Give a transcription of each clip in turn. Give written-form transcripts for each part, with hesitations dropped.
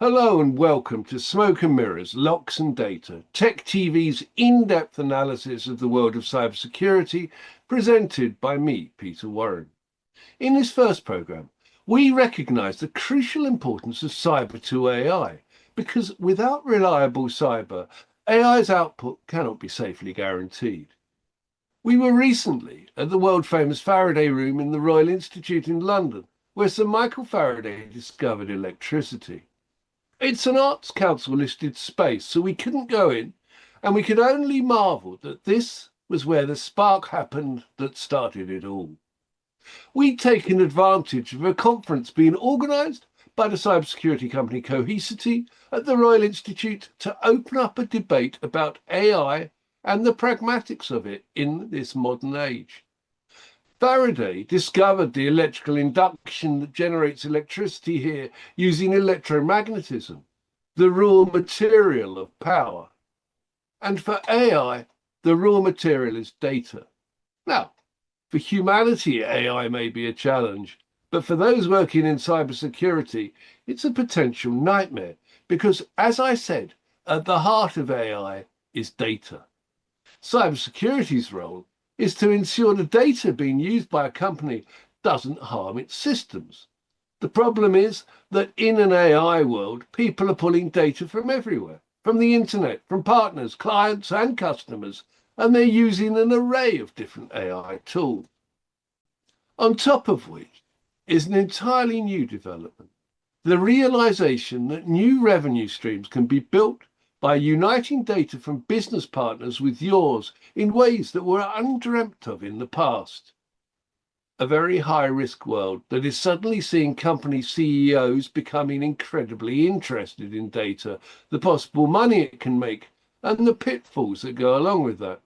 Hello and welcome to Smoke and Mirrors, Locks and Data, Tech TV's in-depth analysis of the world of cybersecurity, presented by me, Peter Warren. In this first programme, we recognise the crucial importance of cyber to AI, because without reliable cyber, AI's output cannot be safely guaranteed. We were recently at the world-famous Faraday room in the Royal Institute in London, where Sir Michael Faraday discovered electricity. It's an Arts Council listed space, so we couldn't go in, and we could only marvel that this was where the spark happened that started it all. We'd taken advantage of a conference being organised by the cybersecurity company Cohesity at the Royal Institute to open up a debate about AI and the pragmatics of it in this modern age. Faraday discovered the electrical induction that generates electricity here using electromagnetism, the raw material of power. And for AI, the raw material is data. Now, for humanity, AI may be a challenge, but for those working in cybersecurity, it's a potential nightmare because, as I said, at the heart of AI is data. Cybersecurity's role is to ensure the data being used by a company doesn't harm its systems. The problem is that in an AI world, people are pulling data from everywhere, from the internet, from partners, clients and customers, and they're using an array of different AI tools. On top of which is an entirely new development, the realization that new revenue streams can be built by uniting data from business partners with yours in ways that were undreamt of in the past. A very high-risk world that is suddenly seeing company CEOs becoming incredibly interested in data, the possible money it can make, and the pitfalls that go along with that.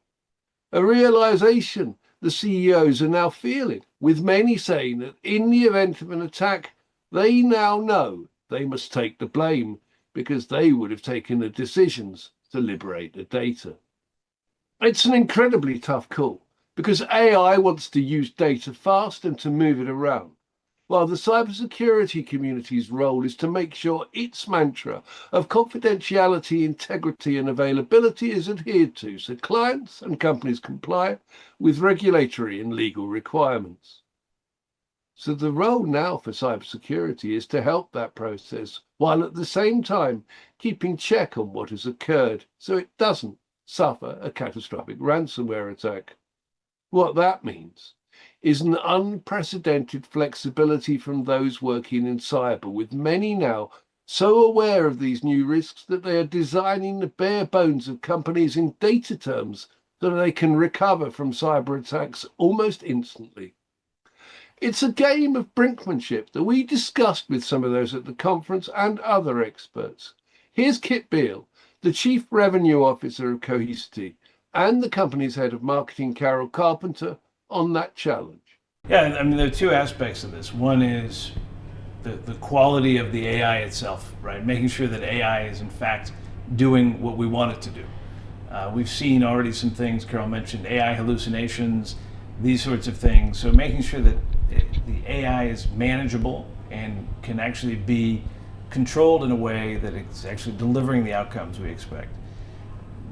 A realization the CEOs are now feeling, with many saying that in the event of an attack, they now know they must take the blame, because they would have taken the decisions to liberate the data. It's an incredibly tough call because AI wants to use data fast and to move it around, while the cybersecurity community's role is to make sure its mantra of confidentiality, integrity and availability is adhered to so clients and companies comply with regulatory and legal requirements. So the role now for cybersecurity is to help that process while at the same time keeping check on what has occurred so it doesn't suffer a catastrophic ransomware attack. What that means is an unprecedented flexibility from those working in cyber, with many now so aware of these new risks that they are designing the bare bones of companies in data terms so that they can recover from cyber attacks almost instantly. It's a game of brinkmanship that we discussed with some of those at the conference and other experts. Here's Kit Beall, the Chief Revenue Officer of Cohesity, and the company's head of marketing, Carol Carpenter, on that challenge. Yeah, I mean, there are two aspects of this. One is the quality of the AI itself, right? Making sure that AI is in fact doing what we want it to do. We've seen already some things, Carol mentioned AI hallucinations, these sorts of things. So making sure that the AI is manageable and can actually be controlled in a way that it's actually delivering the outcomes we expect.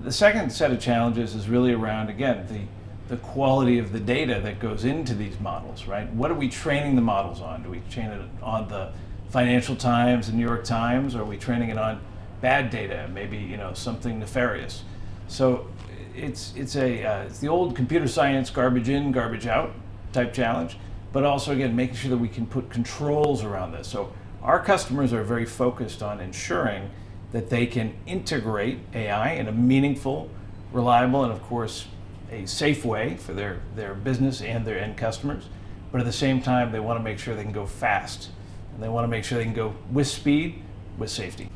The second set of challenges is really around, again, the quality of the data that goes into these models, right? What are we training the models on? Do we train it on the Financial Times and New York Times, or are we training it on bad data, maybe something nefarious? So it's the old computer science garbage in, garbage out type challenge, but also, again, making sure that we can put controls around this. So our customers are very focused on ensuring that they can integrate AI in a meaningful, reliable, and of course, a safe way for their business and their end customers. But at the same time, they want to make sure they can go fast, and they want to make sure they can go with speed, with safety.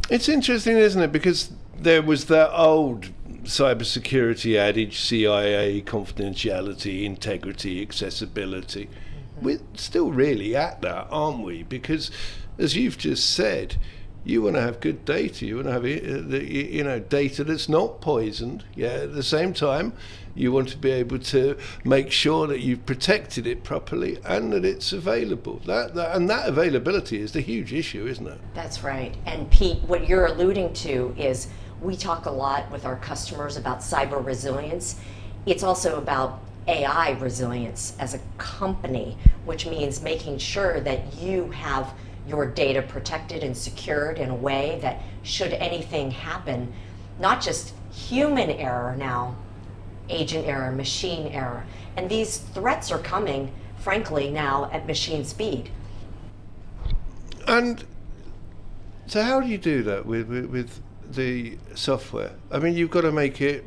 It's interesting, isn't it? Because there was that old cybersecurity adage, CIA, confidentiality, integrity, accessibility. We're still really at that, aren't we? Because, as you've just said, You want to have good data. You want to have data that's not poisoned. Yeah. At the same time, you want to be able to make sure that you've protected it properly and that it's available. That availability is the huge issue, isn't it? That's right. And Pete, what you're alluding to is we talk a lot with our customers about cyber resilience. It's also about AI resilience as a company, which means making sure that you have your data protected and secured in a way that should anything happen, not just human error now, agent error, machine error. And these threats are coming, frankly, now at machine speed. And so how do you do that with the software? I mean, you've got to make it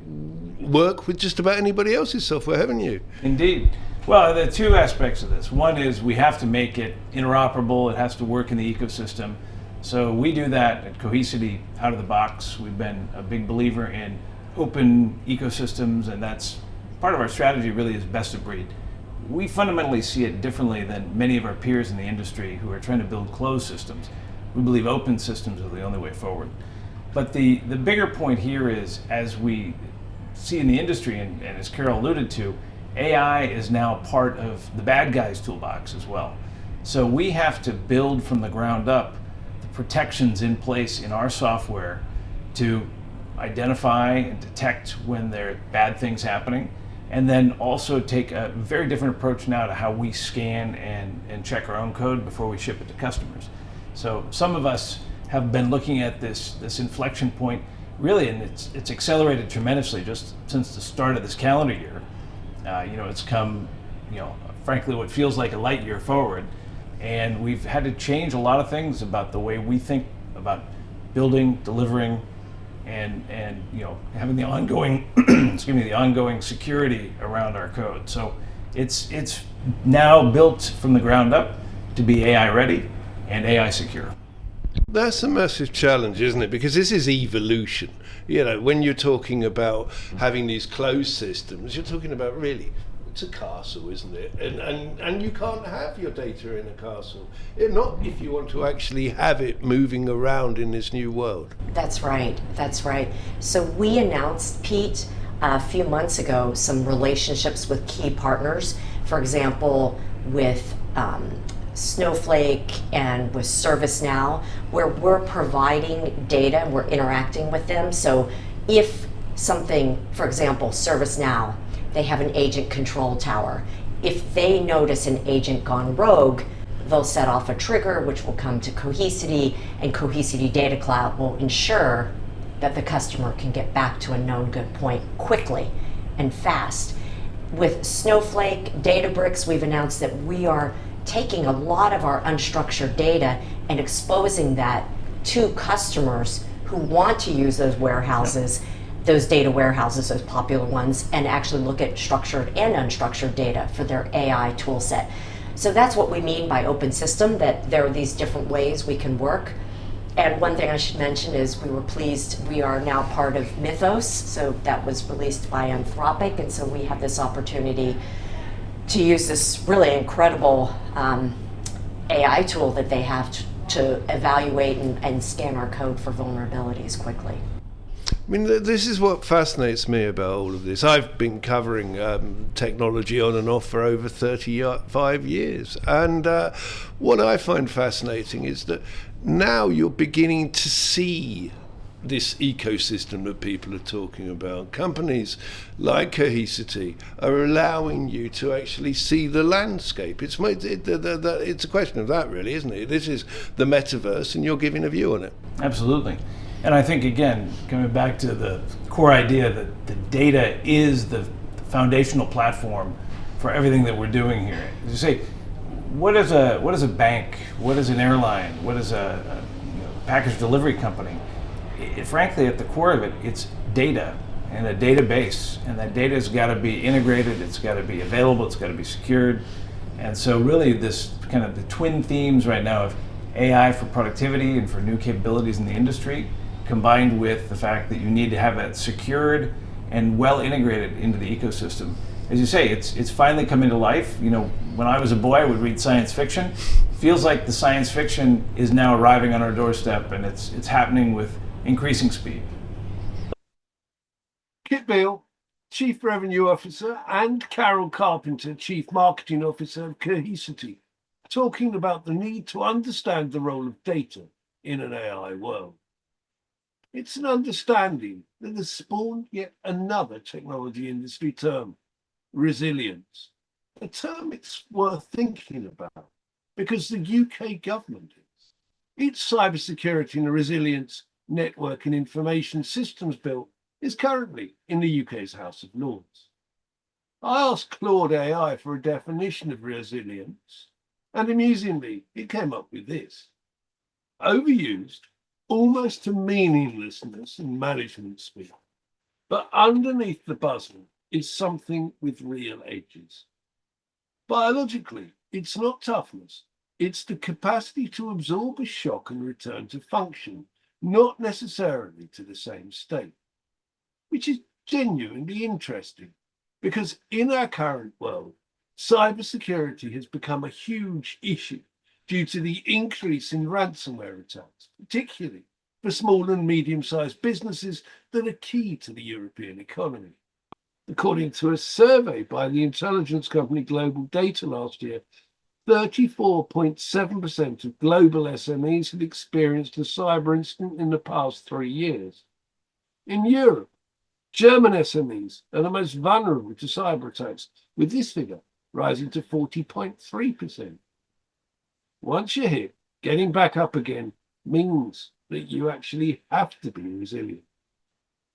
work with just about anybody else's software, haven't you? Indeed. Well, there are two aspects of this. One is we have to make it interoperable. It has to work in the ecosystem. So we do that at Cohesity out of the box. We've been a big believer in open ecosystems, and that's part of our strategy really is best of breed. We fundamentally see it differently than many of our peers in the industry who are trying to build closed systems. We believe open systems are the only way forward. But the bigger point here is, as we see in the industry, and as Carol alluded to, AI is now part of the bad guys' toolbox as well. So we have to build from the ground up the protections in place in our software to identify and detect when there are bad things happening, and then also take a very different approach now to how we scan and check our own code before we ship it to customers. So some of us have been looking at this inflection point really, and it's accelerated tremendously just since the start of this calendar year. It's come, frankly, what feels like a light year forward, and we've had to change a lot of things about the way we think about building, delivering, and having the ongoing, the ongoing security around our code. So it's now built from the ground up to be AI ready and AI secure. That's a massive challenge, isn't it? Because this is evolution. When you're talking about having these closed systems, you're talking about really, it's a castle, isn't it? And you can't have your data in a castle. Not if you want to actually have it moving around in this new world. That's right. That's right. So we announced, Pete, a few months ago, some relationships with key partners. For example, with Snowflake and with ServiceNow, where we're providing data and we're interacting with them. So if something, for example, ServiceNow, they have an agent control tower. If they notice an agent gone rogue, they'll set off a trigger which will come to Cohesity, and Cohesity Data Cloud will ensure that the customer can get back to a known good point quickly and fast. With Snowflake, Databricks, we've announced that we are taking a lot of our unstructured data and exposing that to customers who want to use those warehouses, those data warehouses, those popular ones, and actually look at structured and unstructured data for their AI tool set. So that's what we mean by open system, that there are these different ways we can work. And one thing I should mention is we were pleased, we are now part of Mythos, so that was released by Anthropic, and so we have this opportunity to use this really incredible AI tool that they have to evaluate and scan our code for vulnerabilities quickly. I mean, this is what fascinates me about all of this. I've been covering technology on and off for over 35 years. And what I find fascinating is that now you're beginning to see this ecosystem that people are talking about. Companies like Cohesity are allowing you to actually see the landscape. It's a question of that, really, isn't it? This is the metaverse, and you're giving a view on it. Absolutely. And I think, again, coming back to the core idea that the data is the foundational platform for everything that we're doing here. As you say, what is a bank? What is an airline? What is a package delivery company? Frankly, at the core of it, it's data and a database, and that data has got to be integrated, it's got to be available, it's got to be secured. And so really this kind of the twin themes right now of AI for productivity and for new capabilities in the industry, combined with the fact that you need to have that secured and well integrated into the ecosystem, as you say, it's finally coming to life. When I was a boy, I would read science fiction. Feels like the science fiction is now arriving on our doorstep, and it's happening with increasing speed. Kit Beall, Chief Revenue Officer, and Carol Carpenter, Chief Marketing Officer of Cohesity, talking about the need to understand the role of data in an AI world. It's an understanding that has spawned yet another technology industry term, resilience, a term it's worth thinking about because the UK government is. Its cybersecurity and resilience network and information systems bill is currently in the UK's House of Lords. I asked Claude AI for a definition of resilience, and amusingly, it came up with this: overused, almost to meaninglessness in management speak, but underneath the buzzword is something with real edges. Biologically, it's not toughness, it's the capacity to absorb a shock and return to function, not necessarily to the same state, which is genuinely interesting because in our current world, cybersecurity has become a huge issue due to the increase in ransomware attacks, particularly for small and medium-sized businesses that are key to the European economy. According to a survey by the intelligence company Global Data last year, 34.7% of global SMEs had experienced a cyber incident in the past 3 years. In Europe, German SMEs are the most vulnerable to cyber attacks, with this figure rising to 40.3%. Once you're hit, getting back up again means that you actually have to be resilient.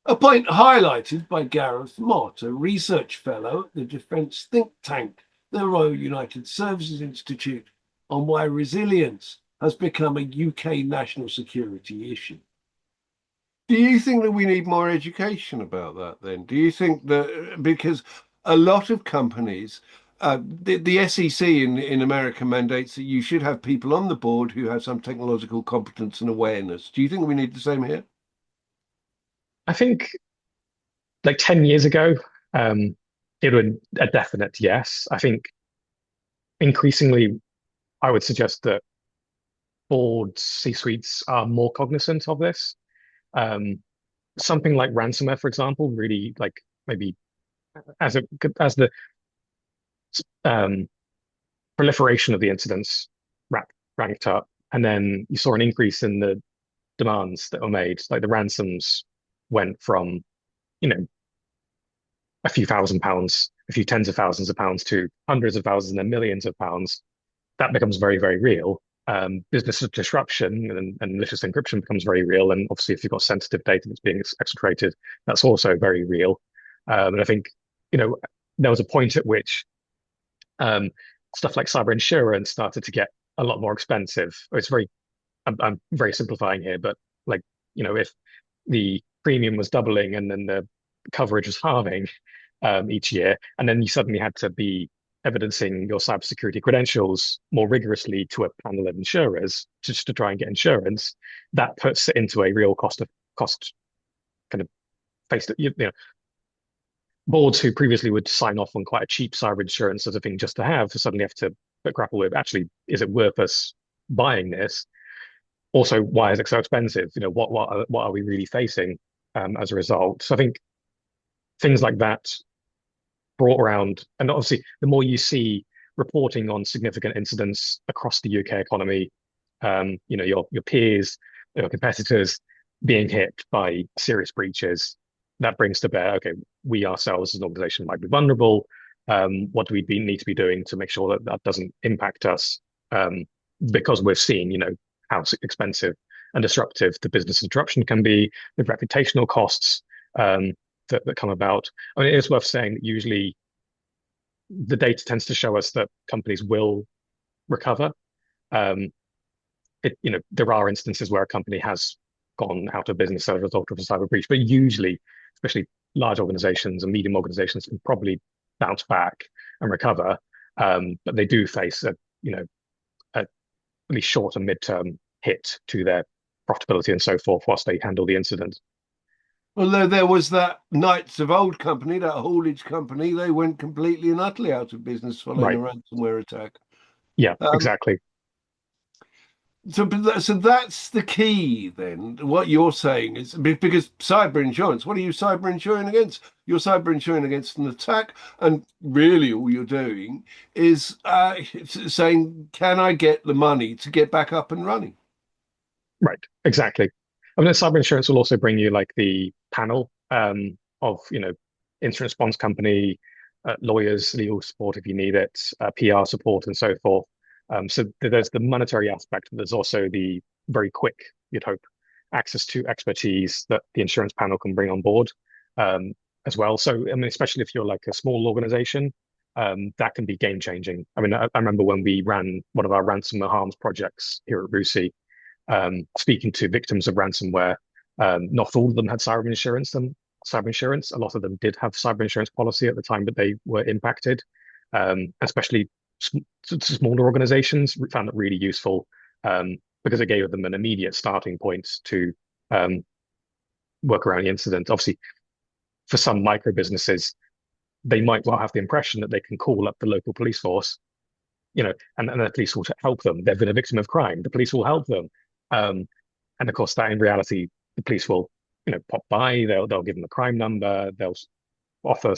A point highlighted by Gareth Mott, a research fellow at the defence think tank, the Royal United Services Institute, on why resilience has become a UK national security issue. Do you think that we need more education about that then? Do you think that because a lot of companies, the SEC in America mandates that you should have people on the board who have some technological competence and awareness. Do you think we need the same here? I think like 10 years ago, it would a definite yes. I think increasingly, I would suggest that boards, C-suites are more cognizant of this. Um, Something like ransomware, for example, really like maybe as the um, proliferation of the incidents ranked up, and then you saw an increase in the demands that were made. Like the ransoms went from, you know, a few £1,000s, a few tens of thousands of pounds to hundreds of thousands and then millions of pounds. That becomes very, very real. Business disruption and malicious encryption becomes very real. And obviously, if you've got sensitive data that's being exfiltrated, that's also very real. And I think, there was a point at which stuff like cyber insurance started to get a lot more expensive. I'm very simplifying here, but like, if the premium was doubling and then the coverage was halving each year, and then you suddenly had to be evidencing your cybersecurity credentials more rigorously to a panel of insurers just to try and get insurance, that puts it into a real cost kind of face that boards who previously would sign off on quite a cheap cyber insurance as a thing just to have suddenly have to grapple with, actually, is it worth us buying this? Also, why is it so expensive? What are we really facing as a result? So I think things like that brought around, and obviously the more you see reporting on significant incidents across the UK economy, your peers, your competitors being hit by serious breaches, that brings to bear, okay, we ourselves as an organization might be vulnerable. What do we need to be doing to make sure that that doesn't impact us? Because we've seen, how expensive and disruptive the business interruption can be, the reputational costs that come about. I mean, it is worth saying that usually the data tends to show us that companies will recover. There are instances where a company has gone out of business as a result of a cyber breach, but usually, especially large organizations and medium organizations, can probably bounce back and recover. But they do face a really short and mid-term hit to their profitability and so forth whilst they handle the incident. Although there was that Knights of Old company, that haulage company, they went completely and utterly out of business following a Right. ransomware attack. Yeah, Um, exactly. so that's the key then. What you're saying is because cyber insurance, what are you cyber insuring against? You're cyber insuring against an attack, and really all you're doing is saying, can I get the money to get back up and running? Right, exactly. I mean, cyber insurance will also bring you like the panel of, incident response company, lawyers, legal support if you need it, PR support, and so forth. So there's the monetary aspect, but there's also the very quick, you'd hope, access to expertise that the insurance panel can bring on board um, as well. So, I mean, especially if you're like a small organization, that can be game changing. I mean, I remember when we ran one of our ransomware harms projects here at RUSI, speaking to victims of ransomware. Not all of them had cyber insurance. Cyber insurance. A lot of them did have cyber insurance policy at the time that they were impacted. Especially smaller organizations found it really useful because it gave them an immediate starting point to um, work around the incident. Obviously, for some micro businesses, they might well have the impression that they can call up the local police force, and the police will help them. They've been a victim of crime. The police will help them. Um, and of course, that in reality, the police will, pop by. They'll give them a crime number. They'll offer,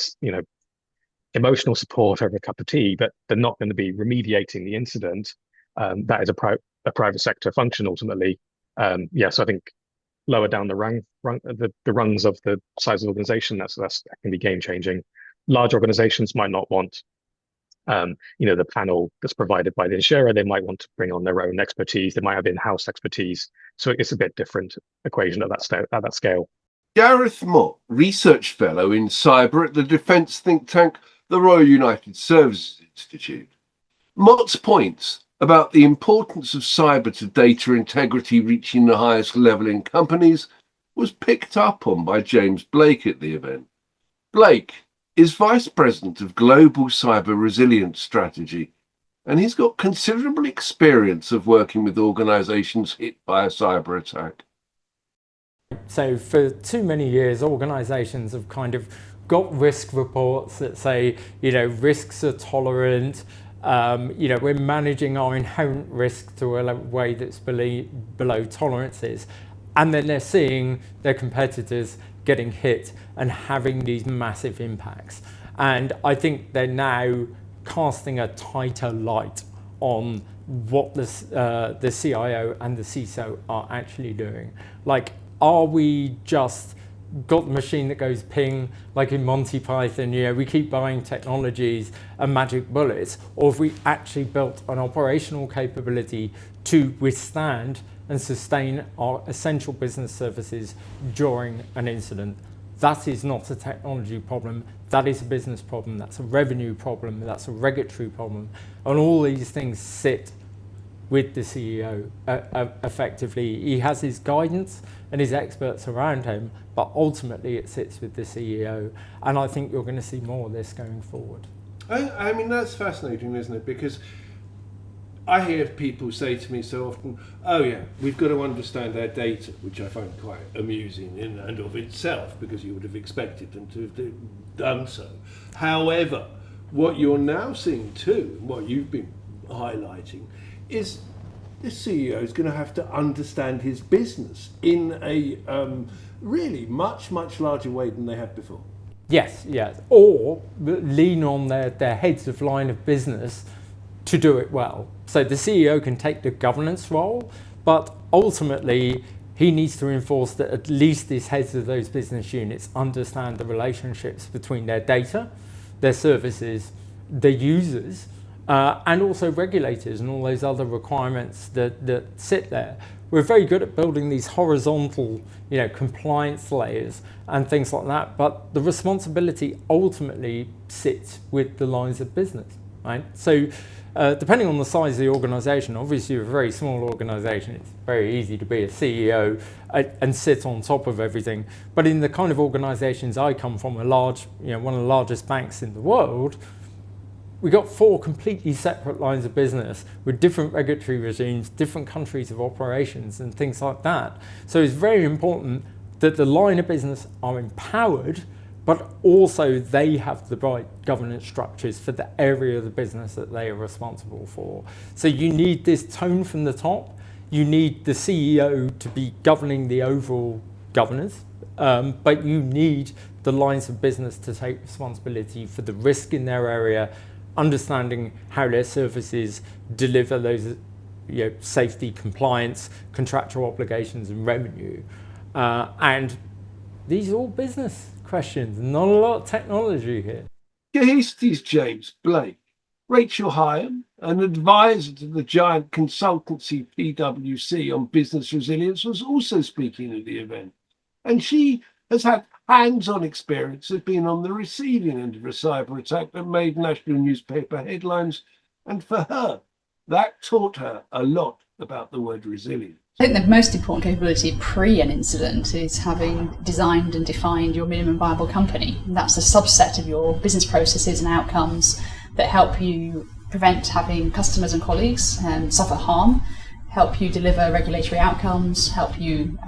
emotional support over a cup of tea, but they're not going to be remediating the incident. That is a private sector function ultimately. So I think lower down the rungs of the size of the organization, that can be game changing. Large organizations might not want the panel that's provided by the insurer. They might want to bring on their own expertise. They might have in-house expertise. So it's a bit different equation at that scale. Gareth Mott, Research Fellow in Cyber at the defence think tank, the Royal United Services Institute. Mott's points about the importance of cyber to data integrity reaching the highest level in companies was picked up on by James Blake at the event. Blake is Vice President of Global Cyber Resilience Strategy, and he's got considerable experience of working with organisations hit by a cyber attack. So for too many years, organisations have kind of got risk reports that say, risks are tolerant, we're managing our inherent risk to a way that's below tolerances. And then they're seeing their competitors getting hit and having these massive impacts. And I think they're now casting a tighter light on what the CIO and the CISO are actually doing. Like, are we just got the machine that goes ping, like in Monty Python, we keep buying technologies and magic bullets, or have we actually built an operational capability to withstand and sustain our essential business services during an incident? That is not a technology problem, that is a business problem, that's a revenue problem, that's a regulatory problem, and all these things sit with the CEO effectively. He has his guidance and his experts around him, but ultimately it sits with the CEO. And I think you're going to see more of this going forward. I mean, that's fascinating, isn't it? Because I hear people say to me so often, oh yeah, we've got to understand our data, which I find quite amusing in and of itself, because you would have expected them to have done so. However, what you're now seeing too, and what you've been highlighting, is the CEO is going to have to understand his business in a really much, much larger way than they have before. Yes, or lean on their heads of line of business to do it well. So the CEO can take the governance role, but ultimately he needs to enforce that at least these heads of those business units understand the relationships between their data, their services, their users, and also regulators and all those other requirements that sit there. We're very good at building these horizontal, compliance layers and things like that, but the responsibility ultimately sits with the lines of business, right? So depending on the size of the organization, obviously you're a very small organization, it's very easy to be a CEO and sit on top of everything. But in the kind of organizations I come from, one of the largest banks in the world, we got 4 completely separate lines of business with different regulatory regimes, different countries of operations and things like that. So it's very important that the line of business are empowered, but also they have the right governance structures for the area of the business that they are responsible for. So you need this tone from the top. You need the CEO to be governing the overall governance, but you need the lines of business to take responsibility for the risk in their area, understanding how their services deliver those safety, compliance, contractual obligations and revenue. And these are all business questions, not a lot of technology here. Cohesity's James Blake. Rachel Hyam, an advisor to the giant consultancy PwC on business resilience, was also speaking at the event. And she has had hands-on experience of being on the receiving end of a cyber attack that made national newspaper headlines. And for her, that taught her a lot about the word resilience. I think the most important capability pre an incident is having designed and defined your minimum viable company. And that's a subset of your business processes and outcomes that help you prevent having customers and colleagues suffer harm, help you deliver regulatory outcomes, help you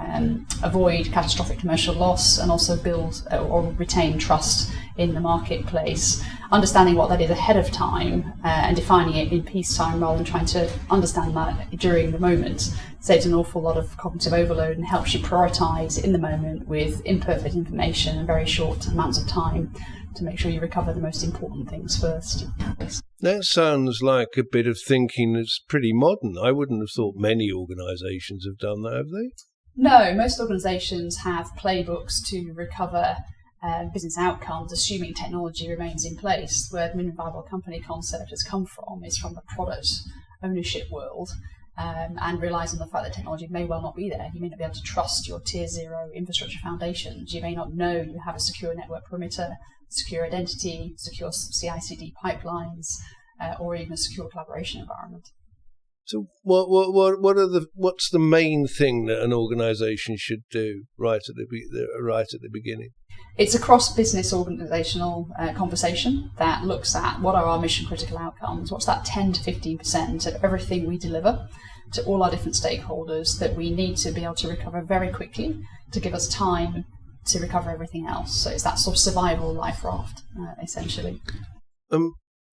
avoid catastrophic commercial loss, and also build or retain trust in the marketplace. Understanding what that is ahead of time and defining it in peacetime rather than trying to understand that during the moment saves an awful lot of cognitive overload and helps you prioritise in the moment with imperfect information and very short amounts of time to make sure you recover the most important things first. That sounds like a bit of thinking that's pretty modern. I wouldn't have thought many organisations have done that, have they? No, most organisations have playbooks to recover business outcomes, assuming technology remains in place. Where the minimum viable company concept has come from is from the product ownership world, and relies on the fact that technology may well not be there. You may not be able to trust your tier 0 infrastructure foundations. You may not know you have a secure network perimeter, secure identity, secure CI/CD pipelines, or even a secure collaboration environment. So what's the main thing that an organisation should do right at the beginning? It's a cross-business organisational conversation that looks at what are our mission-critical outcomes, what's that 10 to 15% of everything we deliver to all our different stakeholders that we need to be able to recover very quickly to give us time to recover everything else. So it's that sort of survival life raft, essentially.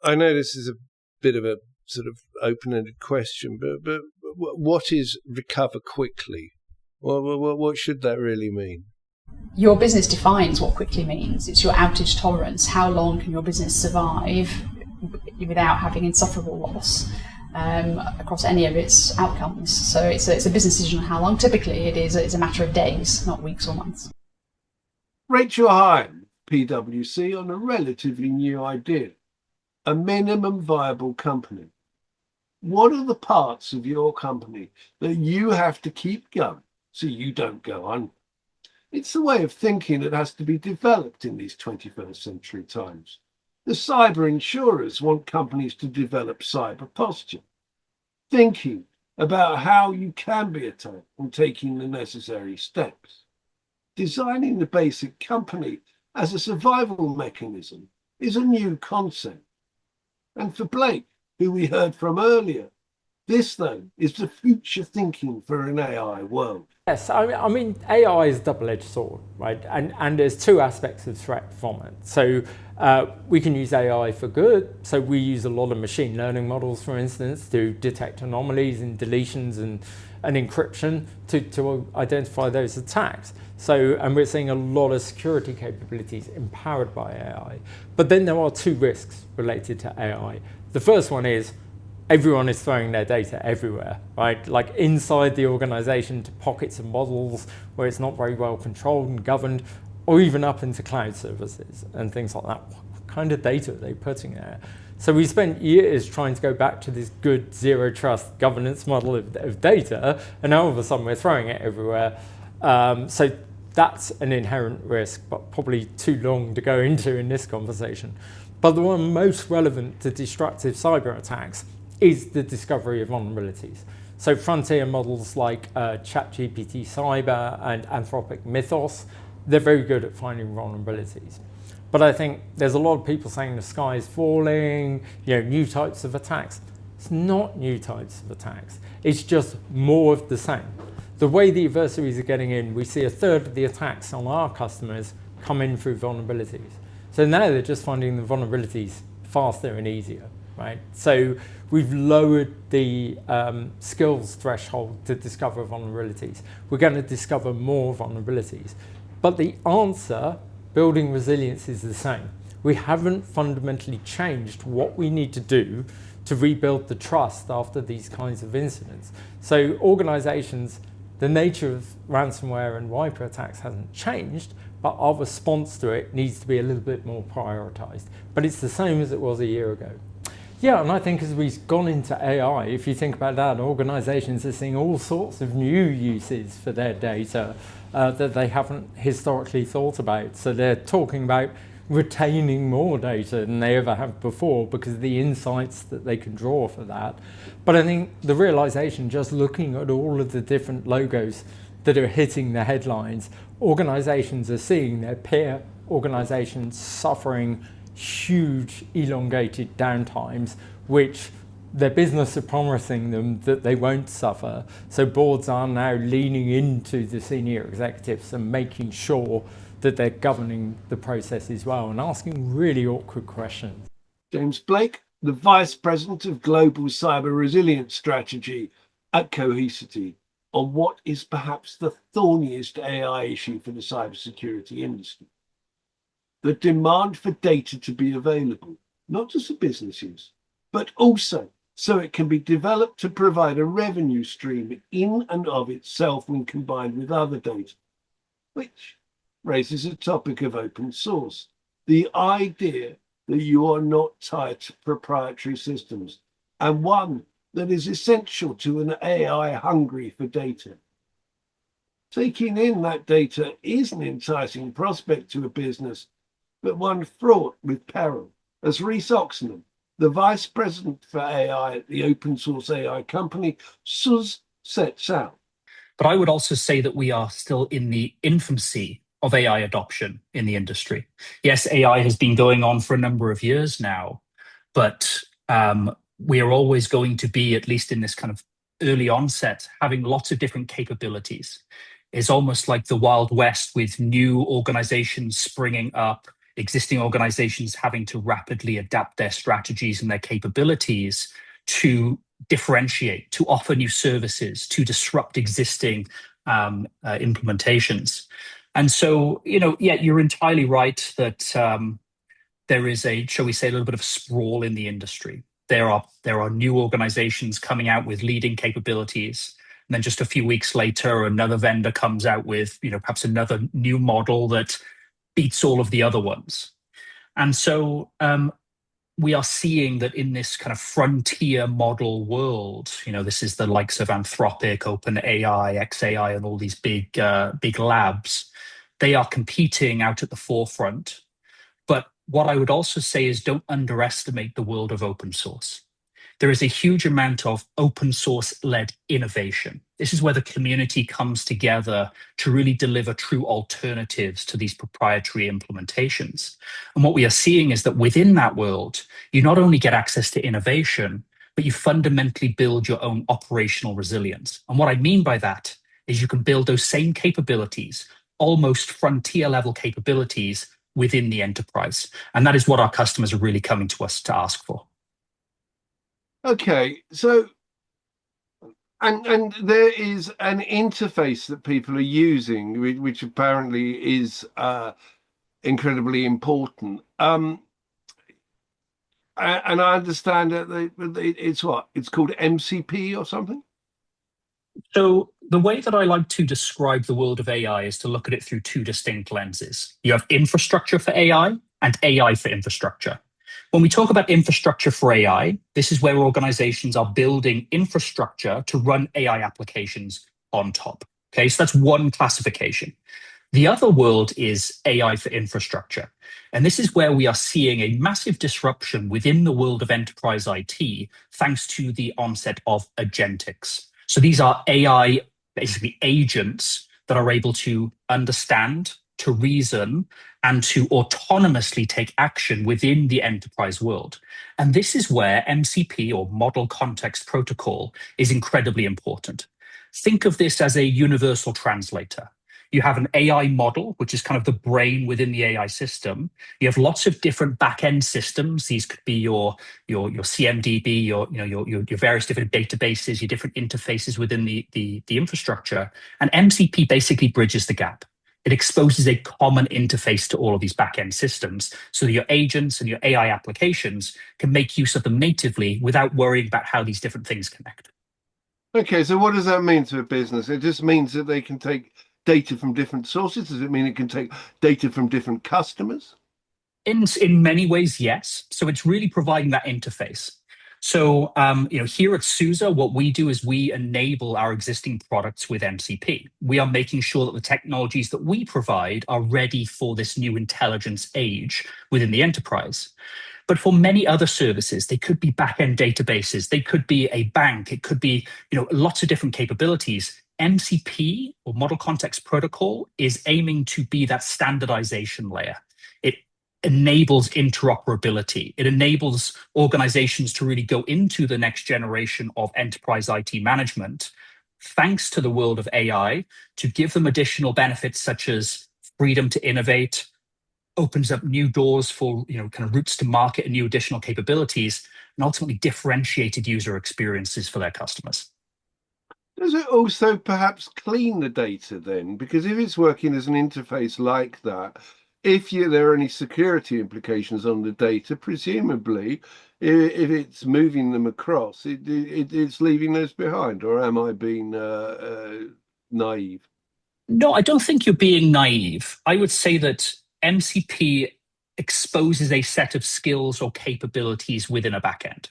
I know this is a bit of a sort of open-ended question, but what is recover quickly? What should that really mean? Your business defines what quickly means. It's your outage tolerance. How long can your business survive without having insufferable loss across any of its outcomes? So it's a business decision on how long. Typically, it's a matter of days, not weeks or months. Rachel Hyam, PwC, on a relatively new idea, a minimum viable company. What are the parts of your company that you have to keep going so you don't go under? It's the way of thinking that has to be developed in these 21st century times. The cyber insurers want companies to develop cyber posture, thinking about how you can be attacked and taking the necessary steps. Designing the basic company as a survival mechanism is a new concept. And for Blake, who we heard from earlier, this, though, is the future thinking for an AI world. Yes, I mean, AI is a double-edged sword, right? And there's two aspects of threat from it. So we can use AI for good. So we use a lot of machine learning models, for instance, to detect anomalies and deletions and encryption to identify those attacks. So, and we're seeing a lot of security capabilities empowered by AI. But then there are two risks related to AI. The first one is everyone is throwing their data everywhere, right? Like inside the organization to pockets of models where it's not very well controlled and governed, or even up into cloud services and things like that. What kind of data are they putting there? So we spent years trying to go back to this good zero trust governance model of data, and now all of a sudden we're throwing it everywhere. So that's an inherent risk, but probably too long to go into in this conversation. But the one most relevant to destructive cyber attacks is the discovery of vulnerabilities. So frontier models like ChatGPT Cyber and Anthropic Mythos, they're very good at finding vulnerabilities. But I think there's a lot of people saying the sky is falling, new types of attacks. It's not new types of attacks. It's just more of the same. the way the adversaries are getting in, we see a third of the attacks on our customers come in through vulnerabilities. So now they're just finding the vulnerabilities faster and easier, right? So we've lowered the skills threshold to discover vulnerabilities. We're going to discover more vulnerabilities. But the answer, building resilience, is the same. We haven't fundamentally changed what we need to do to rebuild the trust after these kinds of incidents. So organizations, the nature of ransomware and wiper attacks hasn't changed, but our response to it needs to be a little bit more prioritized. But it's the same as it was a year ago. Yeah, and I think as we've gone into AI, if you think about that, organizations are seeing all sorts of new uses for their data that they haven't historically thought about. So they're talking about retaining more data than they ever have before because of the insights that they can draw for that. But I think the realization, just looking at all of the different logos that are hitting the headlines, organizations are seeing their peer organizations suffering huge elongated downtimes, which their business are promising them that they won't suffer. So boards are now leaning into the senior executives and making sure that they're governing the process as well and asking really awkward questions. James Blake, the Vice President of Global Cyber Resilience Strategy at Cohesity, on what is perhaps the thorniest AI issue for the cybersecurity industry. The demand for data to be available, not just for business use, but also so it can be developed to provide a revenue stream in and of itself when combined with other data, which raises a topic of open source. The idea that you are not tied to proprietary systems, and one that is essential to an AI hungry for data. Taking in that data is an enticing prospect to a business, but one fraught with peril, as Rhys Oxenham, the Vice President for AI at the open source AI company SUS, sets out. But I would also say that we are still in the infancy of AI adoption in the industry. Yes, AI has been going on for a number of years now, but we are always going to be, at least in this kind of early onset, having lots of different capabilities. It's almost like the Wild West with new organizations springing up, existing organizations having to rapidly adapt their strategies and their capabilities to differentiate, to offer new services, to disrupt existing implementations. And so, yeah, you're entirely right that there is a, shall we say, a little bit of sprawl in the industry. There are new organizations coming out with leading capabilities. And then just a few weeks later, another vendor comes out with, perhaps another new model that beats all of the other ones. And so we are seeing that in this kind of frontier model world, this is the likes of Anthropic, OpenAI, xAI, and all these big labs. They are competing out at the forefront. But what I would also say is don't underestimate the world of open source. There is a huge amount of open source-led innovation. This is where the community comes together to really deliver true alternatives to these proprietary implementations. And what we are seeing is that within that world, you not only get access to innovation, but you fundamentally build your own operational resilience. And what I mean by that is you can build those same capabilities, almost frontier-level capabilities, within the enterprise. And that is what our customers are really coming to us to ask for. Okay, so and there is an interface that people are using, which apparently is incredibly important. And I understand that it's called MCP or something. So the way that I like to describe the world of AI is to look at it through two distinct lenses. You have infrastructure for AI and AI for infrastructure. When we talk about infrastructure for AI, this is where organizations are building infrastructure to run AI applications on top. Okay, so that's one classification. The other world is AI for infrastructure. And this is where we are seeing a massive disruption within the world of enterprise IT, thanks to the onset of agentics. So these are AI, basically agents that are able to understand, to reason, and to autonomously take action within the enterprise world. And this is where MCP, or Model Context Protocol, is incredibly important. think of this as a universal translator. You have an AI model, which is kind of the brain within the AI system. You have lots of different back-end systems. These could be your CMDB, your various different databases, your different interfaces within the infrastructure. And MCP basically bridges the gap. It exposes a common interface to all of these back-end systems, so that your agents and your AI applications can make use of them natively without worrying about how these different things connect. Okay, so what does that mean to a business? It just means that they can take data from different sources. Does it mean it can take data from different customers? In many ways, yes. So it's really providing that interface. So here at SUSE, what we do is we enable our existing products with MCP. We are making sure that the technologies that we provide are ready for this new intelligence age within the enterprise. But for many other services, they could be back-end databases, they could be a bank, it could be lots of different capabilities. MCP, or Model Context Protocol, is aiming to be that standardization layer. It enables interoperability. It enables organizations to really go into the next generation of enterprise IT management, thanks to the world of AI, to give them additional benefits such as freedom to innovate, opens up new doors for kind of routes to market and new additional capabilities, and ultimately differentiated user experiences for their customers. Does it also perhaps clean the data then? Because if it's working as an interface like that, if there are any security implications on the data, presumably, if it's moving them across, it's leaving those behind. Or am I being naive? No, I don't think you're being naive. I would say that MCP exposes a set of skills or capabilities within a backend.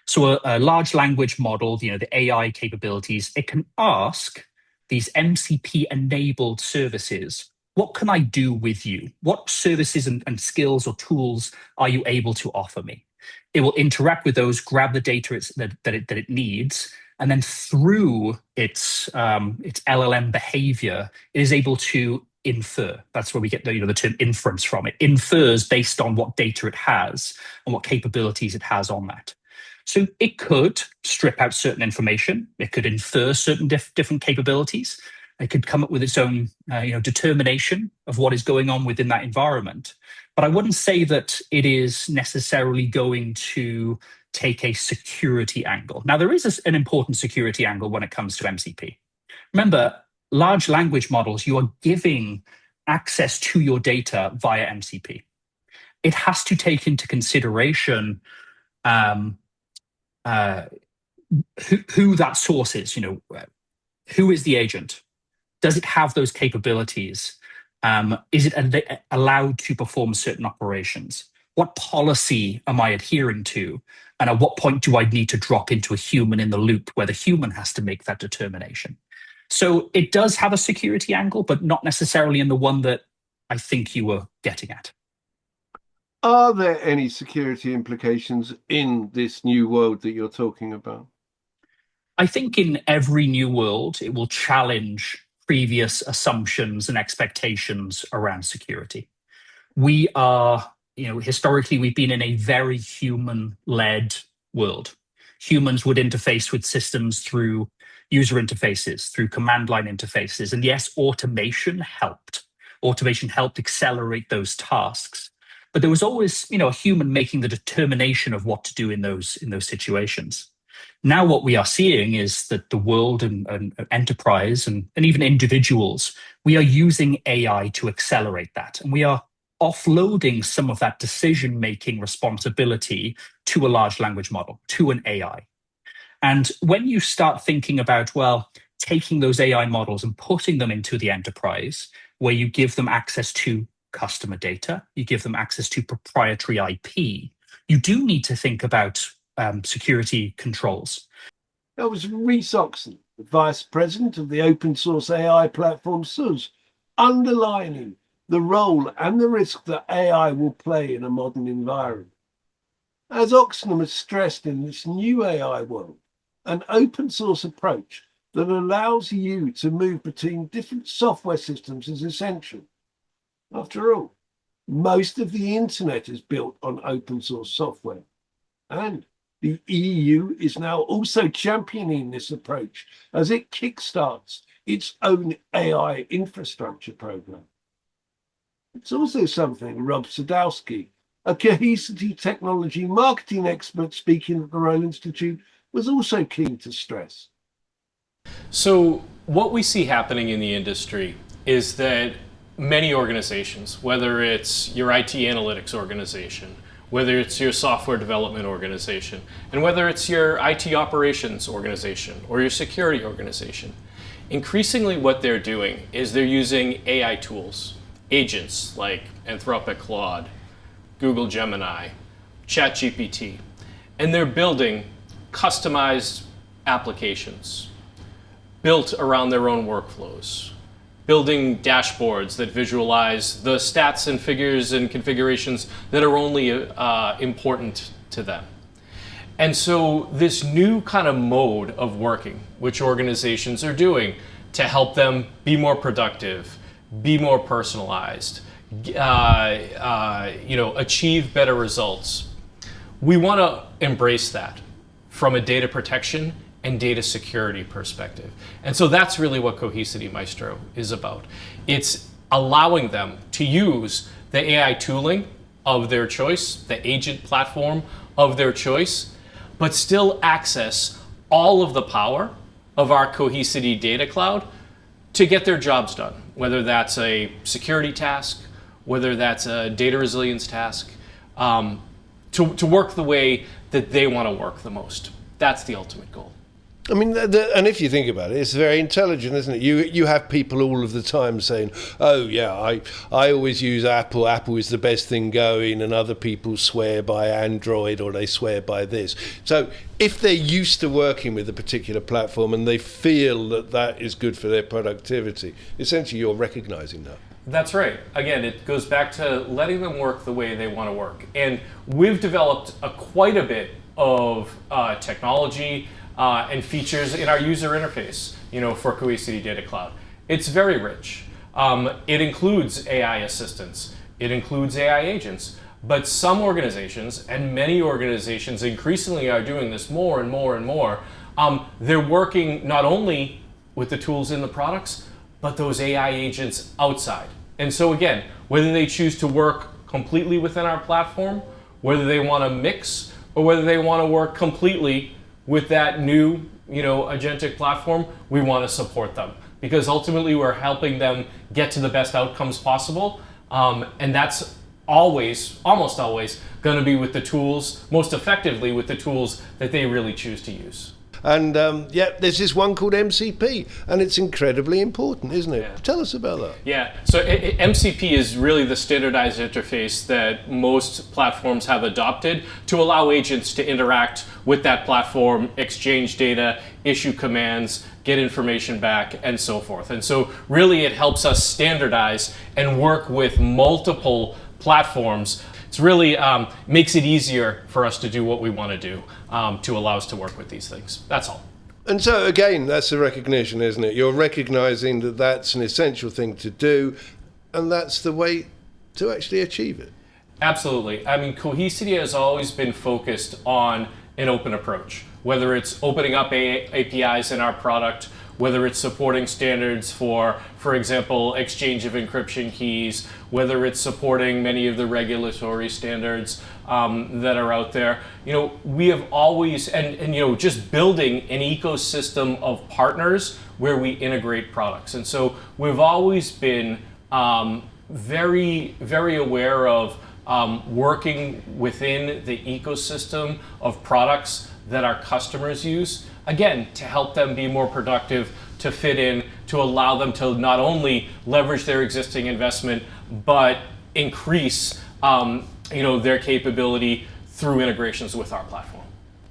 So a large language model, the AI capabilities, it can ask these MCP-enabled services, what can I do with you? What services and skills or tools are you able to offer me? It will interact with those, grab the data that it needs, and then through its LLM behavior, it is able to infer. That's where we get the term inference from. It infers based on what data it has and what capabilities it has on that. So it could strip out certain information. It could infer certain different capabilities. It could come up with its own determination of what is going on within that environment. But I wouldn't say that it is necessarily going to take a security angle. Now, there is an important security angle when it comes to MCP. Remember, large language models, you are giving access to your data via MCP. It has to take into consideration who that source is. Who is the agent? Does it have those capabilities? Is it allowed to perform certain operations? What policy am I adhering to? And at what point do I need to drop into a human in the loop where the human has to make that determination? So it does have a security angle, but not necessarily in the one that I think you were getting at. Are there any security implications in this new world that you're talking about? I think in every new world, it will challenge previous assumptions and expectations around security. We are, historically, we've been in a very human-led world. Humans would interface with systems through user interfaces, through command line interfaces. And yes, automation helped. Automation helped accelerate those tasks. But there was always, a human making the determination of what to do in those situations. Now what we are seeing is that the world and enterprise and even individuals, we are using AI to accelerate that. And we are offloading some of that decision-making responsibility to a large language model, to an AI. And when you start thinking about, taking those AI models and putting them into the enterprise, where you give them access to customer data, you give them access to proprietary IP, you do need to think about security controls. That was Rhys Oxon, the Vice President of the open source AI platform SUSE, underlining the role and the risk that AI will play in a modern environment. As Oxon has stressed, in this new AI world, an open source approach that allows you to move between different software systems is essential. After all, most of the internet is built on open source software. And The EU is now also championing this approach as it kickstarts its own AI infrastructure program. It's also something Rob Sadowski, a Cohesity technology marketing expert speaking at the Royal Institute, was also keen to stress. So what we see happening in the industry is that many organizations, whether it's your IT analytics organization, whether it's your software development organization, and whether it's your IT operations organization or your security organization, increasingly what they're doing is they're using AI tools, agents like Anthropic Claude, Google Gemini, ChatGPT, and they're building customized applications built around their own workflows, building dashboards that visualize the stats and figures and configurations that are only important to them. And so this new kind of mode of working, which organizations are doing to help them be more productive, be more personalized, achieve better results. We want to embrace that from a data protection and data security perspective. And so that's really what Cohesity Maestro is about. It's allowing them to use the AI tooling of their choice, the agent platform of their choice, but still access all of the power of our Cohesity data cloud to get their jobs done, whether that's a security task, whether that's a data resilience task, to work the way that they want to work the most. That's the ultimate goal. I mean, and if you think about it, it's very intelligent, isn't it? You have people all of the time saying, oh, yeah, I always use Apple. Apple is the best thing going, and other people swear by Android or they swear by this. So if they're used to working with a particular platform and they feel that that is good for their productivity, essentially you're recognizing that. That's right. Again, it goes back to letting them work the way they want to work. And we've developed quite a bit of technology and features in our user interface, for Cohesity Data Cloud. It's very rich. It includes AI assistants. It includes AI agents. But some organizations, and many organizations increasingly are doing this more and more and more, they're working not only with the tools in the products, but those AI agents outside. And so again, whether they choose to work completely within our platform, whether they want to mix, or whether they want to work completely with that new, agentic platform, we want to support them because ultimately we're helping them get to the best outcomes possible. And that's almost always going to be with the tools, most effectively with the tools that they really choose to use. And there's this one called MCP, and it's incredibly important, isn't it? Yeah. Tell us about that. Yeah, so MCP is really the standardized interface that most platforms have adopted to allow agents to interact with that platform, exchange data, issue commands, get information back, and so forth. And so really it helps us standardize and work with multiple platforms. It's really makes it easier for us to do what we want to do to allow us to work with these things. That's all. And so again, that's a recognition, isn't it? You're recognizing that that's an essential thing to do, and that's the way to actually achieve it. Absolutely. I mean, Cohesity has always been focused on an open approach, whether it's opening up APIs in our product, whether it's supporting standards for example, exchange of encryption keys, whether it's supporting many of the regulatory standards that are out there. We have always, and just building an ecosystem of partners where we integrate products. And so we've always been very, very aware of working within the ecosystem of products that our customers use, again, to help them be more productive, to fit in, to allow them to not only leverage their existing investment, but increase their capability through integrations with our platform.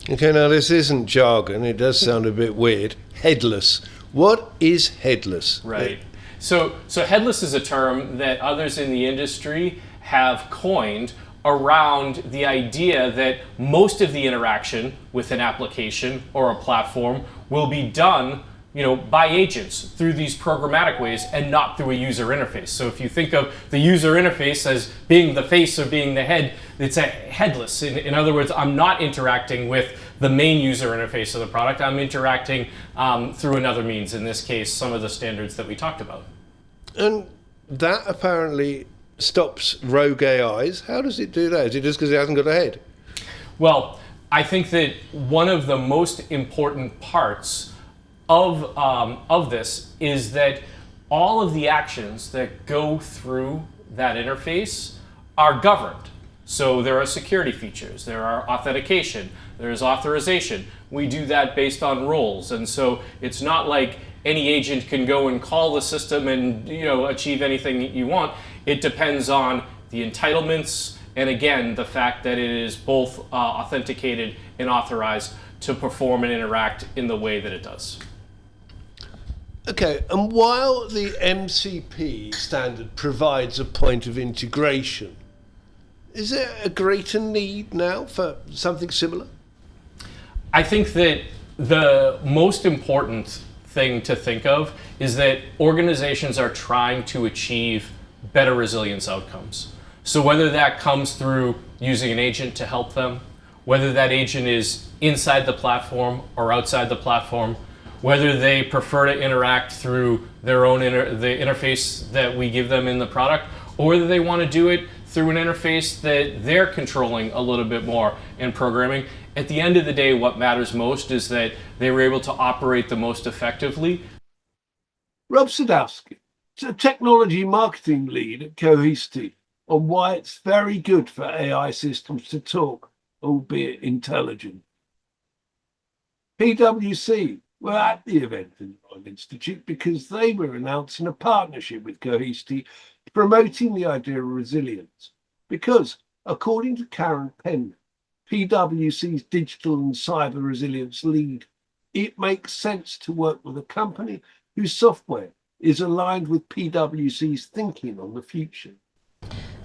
Okay, now this isn't jargon, it does sound a bit weird. Headless. What is headless? Right. So headless is a term that others in the industry have coined around the idea that most of the interaction with an application or a platform will be done by agents through these programmatic ways and not through a user interface. So if you think of the user interface as being the face or being the head, it's a headless. In other words, I'm not interacting with the main user interface of the product. I'm interacting through another means, in this case, some of the standards that we talked about. And that apparently stops rogue AIs. How does it do that? Is it just because it hasn't got a head? Well, I think that one of the most important parts of this is that all of the actions that go through that interface are governed. So there are security features, there are authentication, there's authorization. We do that based on roles, and so it's not like any agent can go and call the system and achieve anything that you want. It depends on the entitlements, and again, the fact that it is both authenticated and authorized to perform and interact in the way that it does. Okay, and while the MCP standard provides a point of integration, is there a greater need now for something similar? I think that the most important thing to think of is that organizations are trying to achieve better resilience outcomes. So whether that comes through using an agent to help them, whether that agent is inside the platform or outside the platform, whether they prefer to interact through their own the interface that we give them in the product, or whether they want to do it through an interface that they're controlling a little bit more in programming. At the end of the day, what matters most is that they were able to operate the most effectively. Rob Sadowski, a technology marketing lead at Cohesity, on why it's very good for AI systems to talk, albeit intelligent. PwC were at the event in the Royal Institute because they were announcing a partnership with Cohesity promoting the idea of resilience. Because, according to Karen Penn, PwC's digital and cyber resilience lead, it makes sense to work with a company whose software is aligned with PwC's thinking on the future.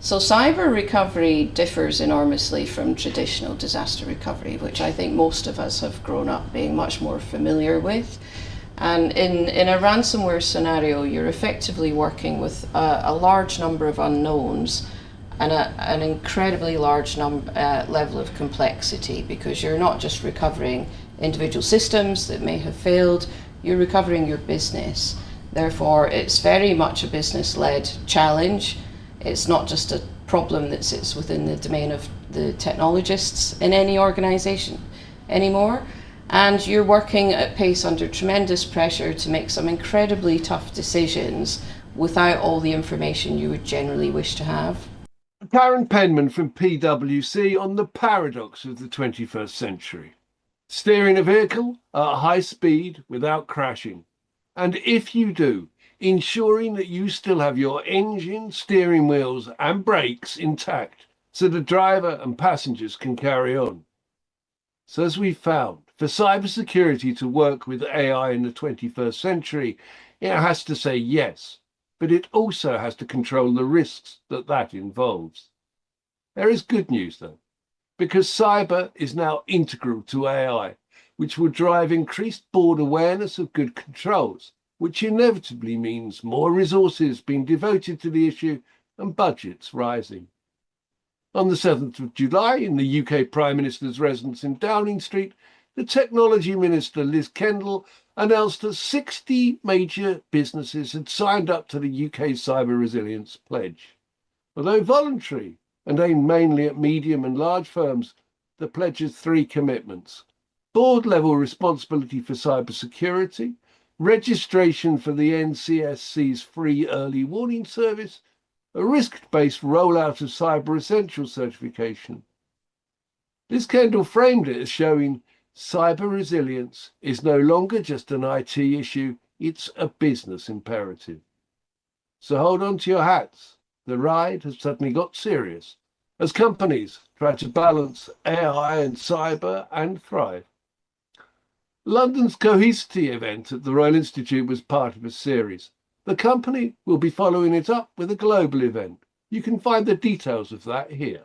So cyber recovery differs enormously from traditional disaster recovery, which I think most of us have grown up being much more familiar with. And in a ransomware scenario, you're effectively working with a large number of unknowns and an incredibly large level of complexity, because you're not just recovering individual systems that may have failed, you're recovering your business. Therefore, it's very much a business-led challenge. It's not just a problem that sits within the domain of the technologists in any organization anymore. And you're working at pace under tremendous pressure to make some incredibly tough decisions without all the information you would generally wish to have. Karen Penman from PwC on the paradox of the 21st century. Steering a vehicle at high speed without crashing. And if you do, ensuring that you still have your engine, steering wheels and brakes intact so the driver and passengers can carry on. So as we found, for cybersecurity to work with AI in the 21st century, it has to say yes, but it also has to control the risks that involves. There is good news though, because cyber is now integral to AI, which will drive increased board awareness of good controls, which inevitably means more resources being devoted to the issue and budgets rising. On the 7th of July, in the UK Prime Minister's residence in Downing Street, the Technology Minister Liz Kendall announced that 60 major businesses had signed up to the UK Cyber Resilience Pledge. Although voluntary and aimed mainly at medium and large firms, the pledge has 3 commitments: board-level responsibility for cybersecurity, registration for the NCSC's free early warning service, a risk-based rollout of Cyber Essential certification. Liz Kendall framed it as showing cyber resilience is no longer just an IT issue, it's a business imperative. So hold on to your hats. The ride has suddenly got serious as companies try to balance AI and cyber and thrive. London's Cohesity event at the Royal Institute was part of a series. The company will be following it up with a global event. You can find the details of that here.